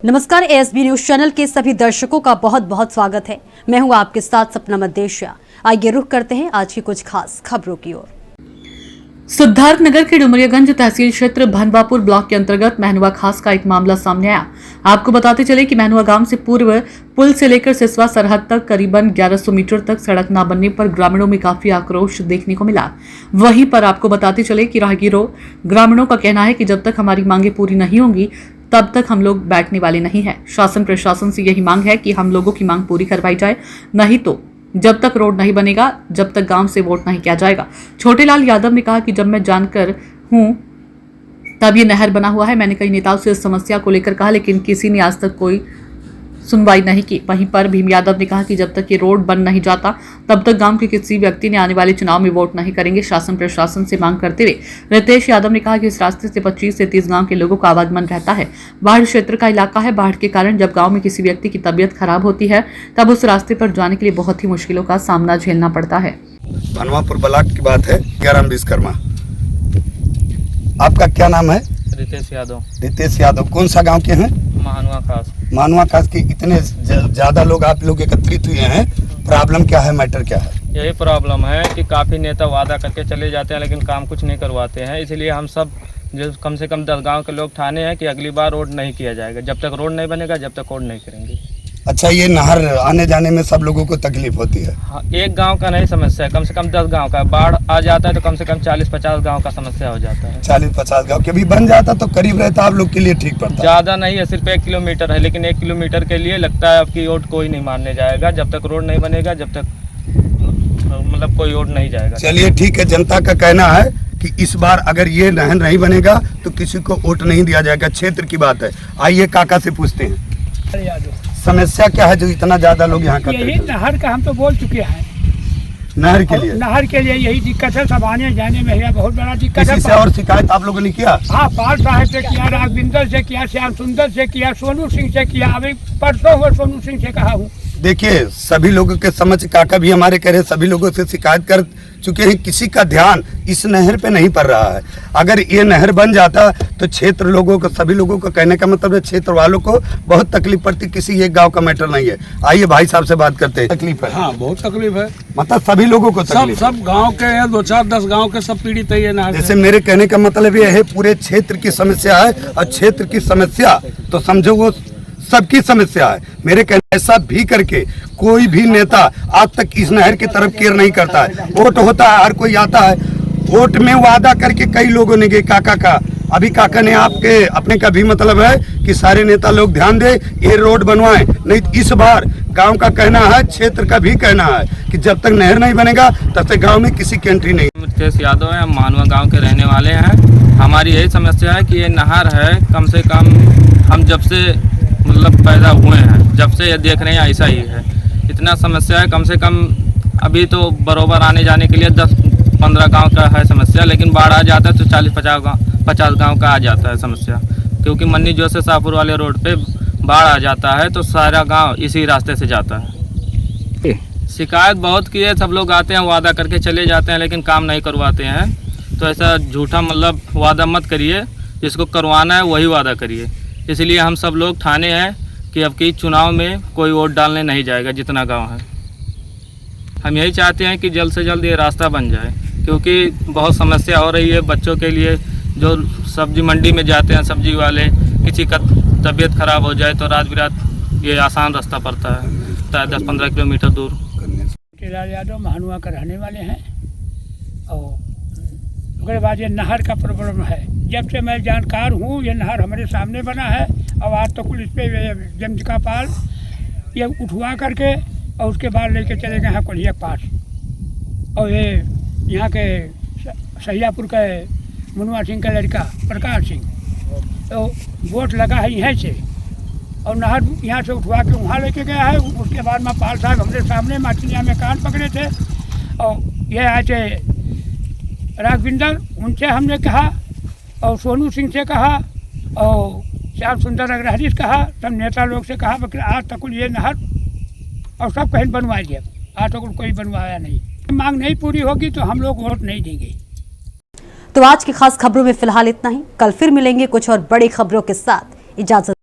नमस्कार, ASB news channel के सभी दर्शकों का बहुत बहुत स्वागत है। मैं हूं आपके साथ सपना मदेशिया। आइए रुख करते हैं आज की कुछ खास खबरों की ओर। सिद्धार्थनगर के डुमरियागंज तहसील क्षेत्र भनवापुर ब्लॉक के अंतर्गत महनुआ खास का एक मामला सामने आया। आपको बताते चले कि महनुआ गांव से पूर्व पुल से लेकर सिसवा सरहद तक करीबन 1100 मीटर तक सड़क न बनने पर ग्रामीणों में काफी आक्रोश देखने को मिला। वहीं पर आपको बताते चले कि राहगीरों ग्रामीणों का कहना है कि जब तक हमारी मांगे पूरी नहीं होंगी तब तक हम लोग बैठने वाले नहीं हैं। शासन प्रशासन से यही मांग है कि हम लोगों की मांग पूरी करवाई जाए, नहीं तो जब तक रोड नहीं बनेगा, जब तक गांव से वोट नहीं किया जाएगा। छोटेलाल यादव ने कहा कि जब मैं जानकर हूं तब ये नहर बना हुआ है। मैंने कई नेताओं से इस समस्या को लेकर कहा, लेकिन किसी ने आज तक कोई सुनवाई नहीं की। वहीं पर भीम यादव ने कहा कि जब तक ये रोड बन नहीं जाता तब तक गांव के किसी व्यक्ति ने आने वाले चुनाव में वोट नहीं करेंगे। शासन प्रशासन से मांग करते हुए रितेश यादव ने कहा कि इस रास्ते से 25 से 30 गांव के लोगों का आवागमन रहता है। बाढ़ क्षेत्र का इलाका है। बाढ़ के कारण जब गाँव में किसी व्यक्ति की तबीयत खराब होती है तब उस रास्ते पर जाने के लिए बहुत ही मुश्किलों का सामना झेलना पड़ता है। भनवापुर ब्लॉक की बात है। ग्यारह विश्वकर्मा, आपका क्या नाम है? रितेश यादव। रितेश यादव, कौन सा गांव के हैं? महानुआ खास। मानवा खास के इतने ज्यादा लोग आप लोग एकत्रित हुए हैं, प्रॉब्लम क्या है, मैटर क्या है? यही प्रॉब्लम है कि काफ़ी नेता वादा करके चले जाते हैं लेकिन काम कुछ नहीं करवाते हैं। इसलिए हम सब जो कम से कम 10 गांव के लोग ठाने हैं कि अगली बार रोड नहीं किया जाएगा। जब तक रोड नहीं बनेगा जब तक रोड नहीं करेंगे। अच्छा, ये नहर आने जाने में सब लोगों को तकलीफ होती है? हाँ, एक गांव का नहीं समस्या है, कम से कम 10 गांव का। बाढ़ आ जाता है तो कम से कम 40-50 गांव का समस्या हो जाता है। 40-50 गांव के भी बन जाता तो करीब रहता, आप लोग के लिए ठीक पड़ता। ज़्यादा नहीं है, सिर्फ 1 किलोमीटर है, लेकिन 1 किलोमीटर के लिए लगता है आपकी वोट कोई नहीं मानने जाएगा। जब तक रोड नहीं बनेगा जब तक मतलब कोई वोट नहीं जाएगा। चलिए ठीक है, जनता का कहना है कि इस बार अगर ये नहर नहीं बनेगा तो किसी को वोट नहीं दिया जाएगा। क्षेत्र की बात है। आइए काका से पूछते हैं, समस्या क्या है जो इतना ज्यादा लोग यहाँ का? यही नहर का हम तो बोल चुके हैं। नहर के लिए? नहर के लिए यही दिक्कत है, सब आने जाने में है बहुत बड़ा दिक्कत है। से और शिकायत आप लोगों ने किया? हाँ, पाल साहब से किया, राघविंदर से किया, श्याम सुंदर से किया, सोनू सिंह से किया। अभी परसों हुआ सोनू सिंह से कहा हूँ। देखिए, सभी लोगों के समझ, काका भी हमारे कह रहे, सभी लोगों से शिकायत कर चुके हैं, किसी का ध्यान इस नहर पे नहीं पड़ रहा है। अगर ये नहर बन जाता तो क्षेत्र लोगों को, सभी लोगों को कहने का मतलब है क्षेत्र वालों को बहुत तकलीफ पड़ती। किसी एक गांव का मैटर नहीं है। आइए भाई साहब से बात करते हैं। तकलीफ है? हाँ, बहुत तकलीफ है। मतलब सभी लोगों को तकलीफ? सब गांव के हैं, 2-4-10 गांव के सब पीड़ित है ये नहर। जैसे मेरे कहने का मतलब ये है, पूरे क्षेत्र की समस्या है और क्षेत्र की समस्या तो समझो वो सबकी समस्या है। मेरे कहने ऐसा भी करके कोई भी नेता आज तक इस नहर की तरफ केयर नहीं करता है। वोट होता है, हर कोई आता है, वोट में वादा करके कई लोगों ने गए। काका का अभी काका ने आपके अपने का भी मतलब है कि सारे नेता लोग ध्यान दे, ये रोड बनवाएं। नहीं इस बार गांव का कहना है, क्षेत्र का भी कहना है कि जब तक नहर नहीं बनेगा तब तक गांव में किसी की एंट्री नहीं। रितेश यादव है, हम मानवा गाँव के रहने वाले हैं। हमारी यही समस्या है कि ये नहर है, कम से कम हम जब से मतलब पैदा हुए हैं, जब से ये देख रहे हैं ऐसा ही है। इतना समस्या है, कम से कम अभी तो बरोबर आने जाने के लिए 10-15 गांव का है समस्या, लेकिन बाढ़ आ जाता है तो 40-50 गांव का आ जाता है समस्या। क्योंकि मन्नी जो से शाहपुर वाले रोड पे बाढ़ आ जाता है तो सारा गांव इसी रास्ते से जाता है। शिकायत बहुत की है, सब लोग आते हैं, वादा करके चले जाते हैं लेकिन काम नहीं करवाते हैं। तो ऐसा झूठा मतलब वादा मत करिए, जिसको करवाना है वही वादा करिए। इसलिए हम सब लोग ठाने हैं कि अब की चुनाव में कोई वोट डालने नहीं जाएगा जितना गांव है। हम यही चाहते हैं कि जल्द से जल्द ये रास्ता बन जाए, क्योंकि बहुत समस्या हो रही है बच्चों के लिए। जो सब्जी मंडी में जाते हैं सब्जी वाले, किसी का तबीयत खराब हो जाए तो रात बिरात ये आसान रास्ता पड़ता है 10-15 किलोमीटर दूर। छोटेलाल यादव महानुआ का रहने वाले हैं। और उसके बाद ये नहर का प्रॉब्लम है। जब से मैं जानकार हूँ ये नहर हमारे सामने बना है और आज तो कुल इस पर जमज का पाल ये उठवा करके और उसके बाद लेके चले गए हैं कोलिया के पास। और ये यहाँ के सहियापुर के मुनुआ सिंह का लड़का प्रकाश सिंह, तो वोट लगा है यहीं से और नहर यहाँ से उठवा के वहाँ लेके गया है। उसके बाद में पाल साहब हमारे सामने माचिनिया में कान पकड़े थे और ये आए थे राघविंदर, उनसे हमने कहा और सोनू सिंह से कहा और श्याम सुंदर अग्रहरी से कहा, सब नेता लोग से कहा, बल्कि आज तक ये नहर और सब कहीं बनवा दिया, आज तक कोई बनवाया नहीं। मांग नहीं पूरी होगी तो हम लोग वोट नहीं देंगे। तो आज की खास खबरों में फिलहाल इतना ही। कल फिर मिलेंगे कुछ और बड़ी खबरों के साथ। इजाजत।